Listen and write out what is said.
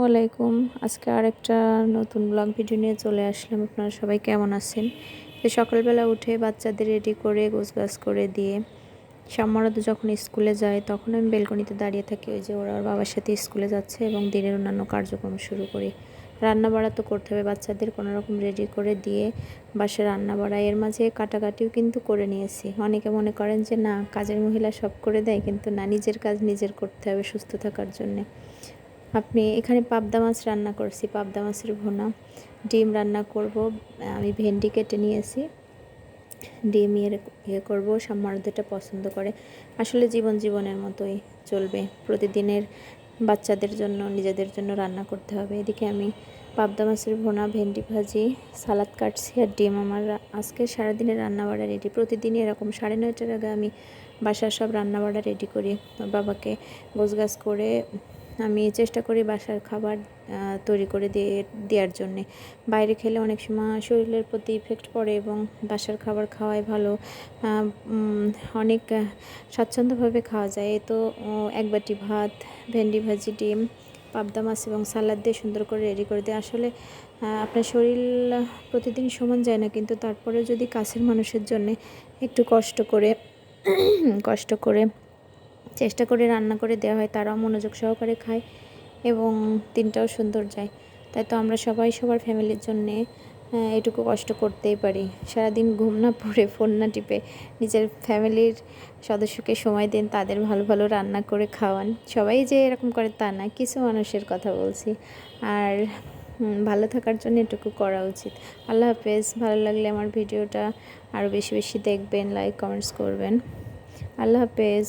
আলাইকুম। আজকে আরেকটা নতুন ব্লগ ভিডিও নিয়ে চলে আসলাম। আপনারা সবাই কেমন আছেন? তো সকালবেলা উঠে বাচ্চাদের রেডি করে গোছগাছ করে দিয়ে সম্মারত যখন স্কুলে যায় তখন আমি বেলকনিতে দাঁড়িয়ে থাকি। ওই যে ওরা ওর বাবার সাথে স্কুলে যাচ্ছে এবং দিনের অন্যান্য কার্যক্রম শুরু করি। রান্না বাড়া তো করতে হবে, বাচ্চাদের কোনো রকম রেডি করে দিয়ে বাসায় রান্না বাড়া, এর মাঝে কাটাকাটিও কিন্তু করে নিয়েছি। অনেকে মনে করেন যে না, কাজের মহিলা সব করে দেয়, কিন্তু না, নিজের কাজ নিজের করতে হবে সুস্থ থাকার জন্যে। আপনি এখানে পাবদা মাছ রান্না করছি, পাবদা মাছের ভুনা। ডিম রান্না করব, আমি ভেন্ডি কেটে নিয়েছি। ডিম ইয়ে করবো, সম্মানিতটা পছন্দ করে। আসলে জীবনের মতোই চলবে, প্রতিদিনের বাচ্চাদের জন্য নিজেদের জন্য রান্না করতে হবে। এদিকে আমি পাবদা মাছের ভুনা, ভেন্ডি ভাজি, সালাদ কাটছি আর ডিম। আমার আজকে সারাদিনের রান্নাবাড়া রেডি। প্রতিদিনই এরকম 9:30টার আগে আমি বাসার সব রান্নাবাড়া রেডি করি। বাবাকে গোছগাছ করে আমি চেষ্টা করি বাসার খাবার তৈরি করে দেওয়ার জন্যে। বাইরে খেলে অনেক সময় শরীরের প্রতি ইফেক্ট পড়ে এবং বাসার খাবার খাওয়াই ভালো। অনেক স্বাচ্ছন্দ্যভাবে খাওয়া যায়। এ তো এক বাটি ভাত, ভেন্ডি ভাজি, ডিম, পাবদা মাছ এবং সালাদ দিয়ে সুন্দর করে রেডি করে দিই। আসলে আপনার শরীর প্রতিদিন সমান যায় না, কিন্তু তারপরে যদি কাছের মানুষের জন্যে একটু কষ্ট করে চেষ্টা করে রান্না করে দেওয়া হয়, তারাও মনোযোগ সহকারে খায় এবং দিনটাও সুন্দর যায়। তাই তো আমরা সবাই সবার ফ্যামিলির জন্যে এটুকু কষ্ট করতেই পারি। সারাদিন ঘুম না পড়ে, ফোন না টিপে নিজের ফ্যামিলির সদস্যকে সময় দিন, তাদের ভালো ভালো রান্না করে খাওয়ান। সবাই যে এরকম করে তা না, কিছু মানুষের কথা বলছি। আর ভালো থাকার জন্য এটুকু করা উচিত। আল্লাহ হাফেজ। ভালো লাগলে আমার ভিডিওটা আরও বেশি বেশি দেখবেন, লাইক কমেন্টস করবেন। আল্লাহ হাফেজ।